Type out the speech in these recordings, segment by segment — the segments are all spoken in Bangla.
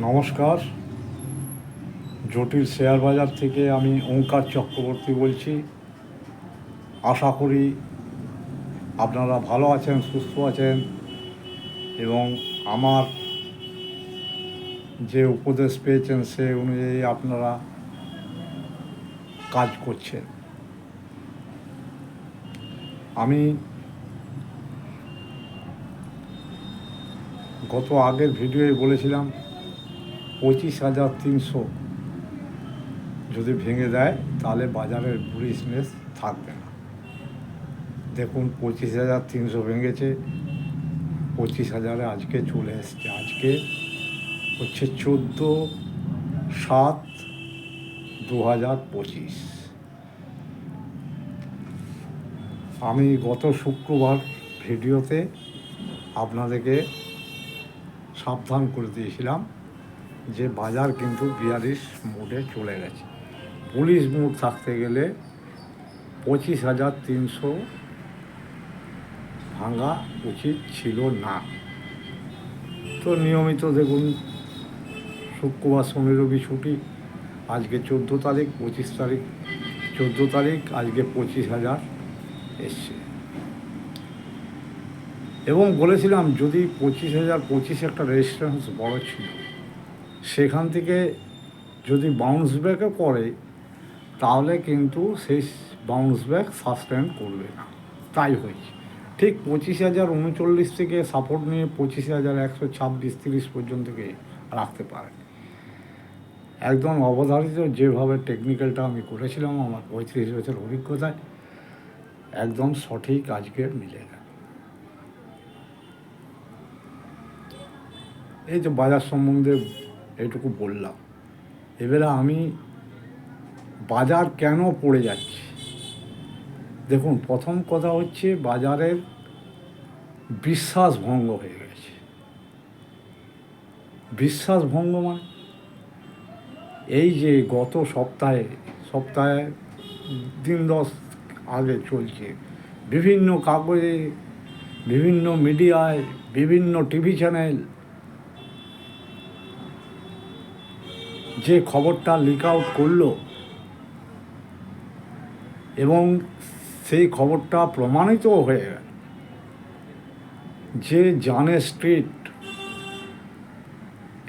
নমস্কার, জটিল শেয়ার বাজার থেকে আমি ওঙ্কার চক্রবর্তী বলছি। আশা করি আপনারা ভালো আছেন, সুস্থ আছেন এবং আমার যে উপদেশ পেয়েছেন সে অনুযায়ী আপনারা কাজ করছেন। আমি গত আগের ভিডিওয়ে বলেছিলাম 25,300 যদি ভেঙে দেয় তাহলে বাজারের বুলিশনেস থাকবে না। দেখুন 25,300 ভেঙেছে, 25,000-এ আজকে চলে এসছে। আজকে হচ্ছে 14/7/2025। আমি গত শুক্রবার ভিডিওতে আপনাদেরকে সাবধান করে দিয়েছিলাম যে বাজার কিন্তু বিয়ারিশ মোডে চলে গেছে। বুলিশ মোড থাকতে গেলে 25,300 ভাঙা উচিত ছিল না। তো নিয়মিত দেখুন শুক্রবার, শনি, রবি ছুটি। আজকে 14 তারিখ, 25 তারিখ, 14 তারিখ, আজকে 25,000 এসছে। এবং বলেছিলাম যদি 25,025 একটা রেজিস্ট্যান্স বড় ছিল, সেখান থেকে যদি বাউন্স ব্যাকও করে তাহলে কিন্তু সেই বাউন্স ব্যাক সাস্টেন করবে না। তাই হয়েছে। ঠিক 25,039 থেকে সাপোর্ট নিয়ে 25,126-30 পর্যন্ত রাখতে পারে। একদম অবধারিত যেভাবে টেকনিক্যালটা আমি করেছিলাম আমার 35 বছর অভিজ্ঞতায় একদম সঠিক আজকে মিলে গেল। এই যে বাজার সম্বন্ধে এইটুকু বললাম। এবারে আমি বাজার কেন পড়ে যাচ্ছে দেখুন। প্রথম কথা হচ্ছে বাজারের বিশ্বাস ভঙ্গ হয়ে গেছে। বিশ্বাস ভঙ্গ মানে এই যে গত সপ্তাহে দিন 10 আগে চলছে বিভিন্ন কাগজে, বিভিন্ন মিডিয়ায়, বিভিন্ন টিভি চ্যানেল যে খবরটা লিক আউট করলো এবং সেই খবরটা প্রমাণিত হয়ে গেল যে জানে স্ট্রিট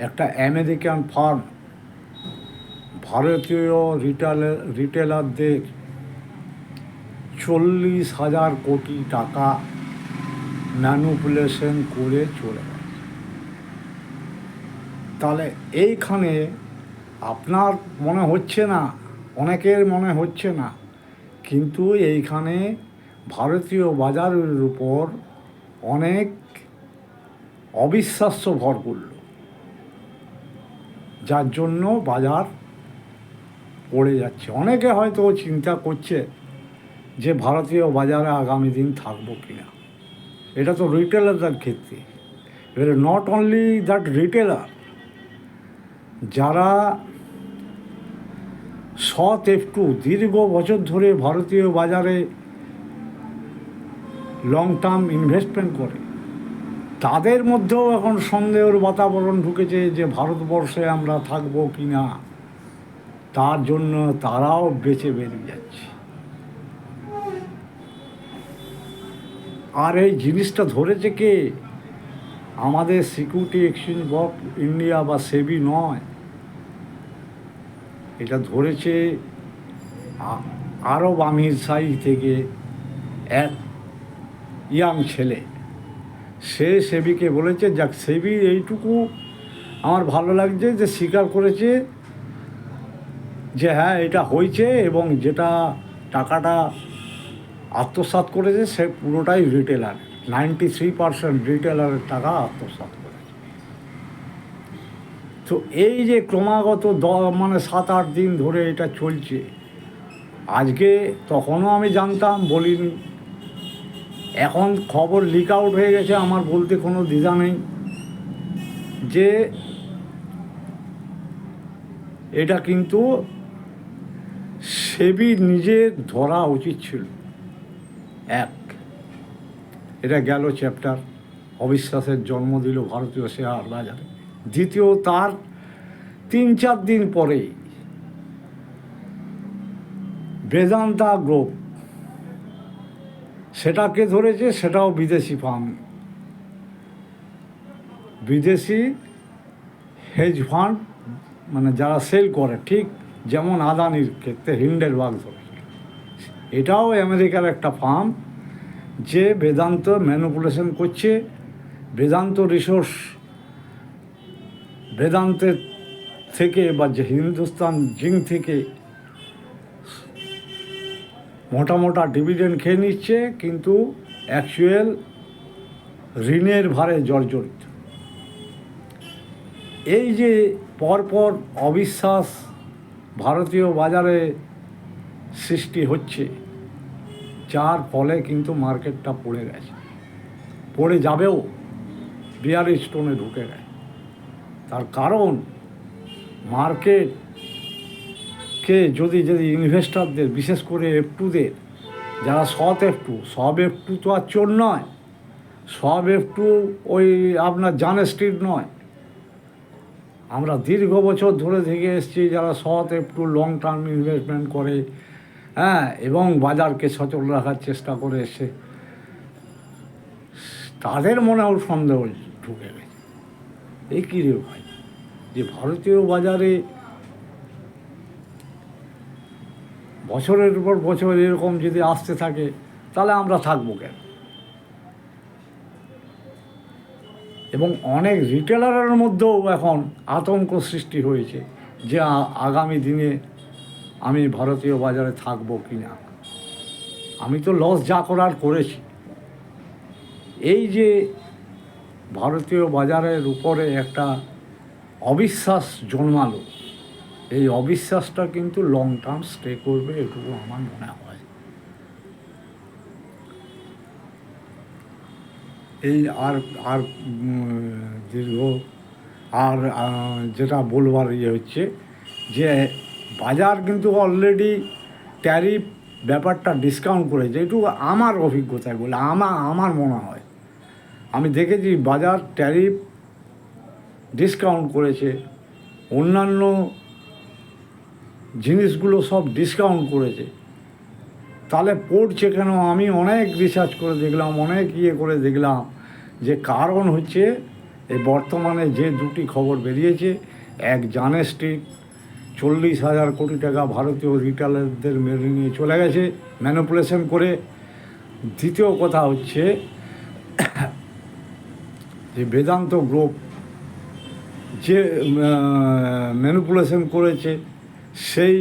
একটা আমেরিকান ফার্ম ভারতীয় রিটেলারদের 40,000 কোটি টাকা ম্যানিপুলেশন করে চলে গেছে। তাহলে এইখানে আপনার মনে হচ্ছে না, অনেকের মনে হচ্ছে না, কিন্তু এইখানে ভারতীয় বাজারের উপর অনেক অবিশ্বাস্য ভর করল, যার জন্য বাজার পড়ে যাচ্ছে। অনেকে হয়তো চিন্তা করছে যে ভারতীয় বাজারে আগামী দিন থাকবো কিনা। এটা তো রিটেলারদের ক্ষেত্রে। এবারে নট অনলি দ্যাট রিটেলার, যারা সৎ একটু দীর্ঘ বছর ধরে ভারতীয় বাজারে লং টার্ম ইনভেস্টমেন্ট করে, তাদের মধ্যেও এখন সন্দেহের বাতাবরণ ঢুকেছে যে ভারতবর্ষে আমরা থাকবো কি না। তার জন্য তারাও বেঁচে বেরিয়ে যাচ্ছে। আর এই জিনিসটা ধরেছে কে? আমাদের সিকিউরিটি এক্সচেঞ্জ বোর্ড ইন্ডিয়া বা সেবি নয়, এটা ধরেছে আরব আমিরশাহী থেকে এক ইয়াং ছেলে। সে সেবিকে বলেছে, যাক সেবি এইটুকু আমার ভালো লাগছে যে স্বীকার করেছে যে হ্যাঁ এটা হয়েছে এবং যেটা টাকাটা আত্মসাৎ করেছে সে পুরোটাই রিটেলার। 93% রিটেলারের টাকা আত্মসাৎ করেছে। তো এই যে ক্রমাগত 7-8 দিন ধরে এটা চলছে, আজকে তখনও আমি জানতাম, বলিনি। এখন খবর লিক আউট হয়ে গেছে, আমার বলতে কোনো দ্বিধা নেই যে এটা কিন্তু সেবি নিজের ধরা উচিত ছিল। এটা গেল চ্যাপ্টার, অবিশ্বাসের জন্ম দিল ভারতীয় শেয়ার বাজারে। দ্বিতীয়, তার 3-4 দিন পরেই বেদান্তা গ্রুপ সেটাকে ধরেছে, সেটাও বিদেশি ফার্ম, বিদেশি হেজ ফান্ড, মানে যারা সেল করে, ঠিক যেমন আদানির ক্ষেত্রে হিন্ডেলবার্গ ধরেছে। এটাও আমেরিকার একটা ফার্ম যে বেদান্ত ম্যানিপুলেশন করছে, বেদান্ত রিসোর্স, বেদান্তের থেকে বা যে হিন্দুস্তান জিঙ্ক থেকে মোটা মোটা ডিভিডেন্ড খেয়ে নিচ্ছে, কিন্তু অ্যাকচুয়াল ঋণের ভারে জর্জরিত। এই যে পরপর অবিশ্বাস ভারতীয় বাজারে সৃষ্টি হচ্ছে, যার ফলে কিন্তু মার্কেটটা পড়ে গেছে, পড়ে যাবেও, বিয়ারিশ স্টোনে ঢুকে গেছে। তার কারণ মার্কেটকে যদি ইনভেস্টরদের, বিশেষ করে এফটুদের, যারা সৎ এফটু, সব এফটু তো আর চোর নয়, সব এফটু ওই আপনার জানে স্ট্রিট নয়। আমরা দীর্ঘ বছর ধরে দেখে এসেছি যারা সৎ একটু লং টার্ম ইনভেস্টমেন্ট করে, হ্যাঁ, এবং বাজারকে সচল রাখার চেষ্টা করে এসে, তাদের মনেও সন্দেহ ঢুকে গেছে। এই কী রে ভাই, যে ভারতীয় বাজারে বছরের পর বছর এরকম যদি আসতে থাকে, তাহলে আমরা থাকবো কেন? এবং অনেক রিটেলারের মধ্যেও এখন আতঙ্ক সৃষ্টি হয়েছে যে আগামী দিনে আমি ভারতীয় বাজারে থাকবো কি না। আমি তো লস যা করার করেছি। এই যে ভারতীয় বাজারের উপরে একটা অবিশ্বাস জন্মালো, এই অবিশ্বাসটা কিন্তু লং টার্ম স্টে করবে, এটুকু আমার মনে হয়। এই আর দীর্ঘ আর যেটা বলবার হচ্ছে যে বাজার কিন্তু অলরেডি ট্যারিফ ব্যাপারটা ডিসকাউন্ট করেছে, এটুকু আমার অভিজ্ঞতায় বলে আমার মনে হয়। আমি দেখেছি বাজার ট্যারিফ ডিসকাউন্ট করেছে, অন্যান্য জিনিসগুলো সব ডিসকাউন্ট করেছে। তাহলে পড়ছে কেন? আমি অনেক রিসার্চ করে দেখলাম, অনেক করে দেখলাম যে কারণ হচ্ছে এই বর্তমানে যে দুটি খবর বেরিয়েছে, এক জানে স্ট্রিট 40,000 কোটি টাকা ভারতীয় রিটেলারদের মেরে নিয়ে চলে গেছে ম্যানিপুলেশন করে। দ্বিতীয় কথা হচ্ছে যে বেদান্ত গ্রুপ যে ম্যানিপুলেশন করেছে, সেই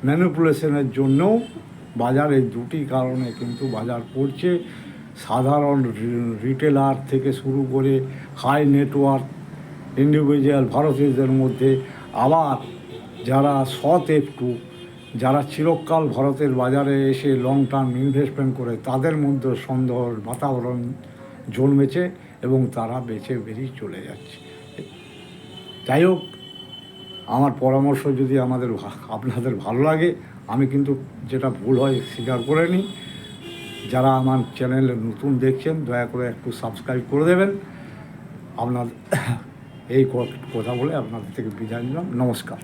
ম্যানিপুলেশনের জন্যও বাজার, এই দুটি কারণে কিন্তু বাজার পড়ছে। সাধারণ রিটেলার থেকে শুরু করে হাই নেটওয়ার্ক ইন্ডিভিজুয়াল ভারতীয়দের মধ্যে, আবার যারা সৎ একটু, যারা চিরকাল ভারতের বাজারে এসে লং টার্ম ইনভেস্টমেন্ট করে, তাদের মধ্যে সন্দেহের বাতাবরণ জন্মেছে এবং তারা বেঁচে বেরিয়ে চলে যাচ্ছে। যাই হোক, আমার পরামর্শ যদি আপনাদের ভালো লাগে, আমি কিন্তু যেটা ভুল হয় স্বীকার করে নিই। যারা আমার চ্যানেলে নতুন দেখছেন, দয়া করে একটু সাবস্ক্রাইব করে দেবেন। আপনার এই কথা বলে আপনাদের থেকে বিদায় নিলাম। নমস্কার।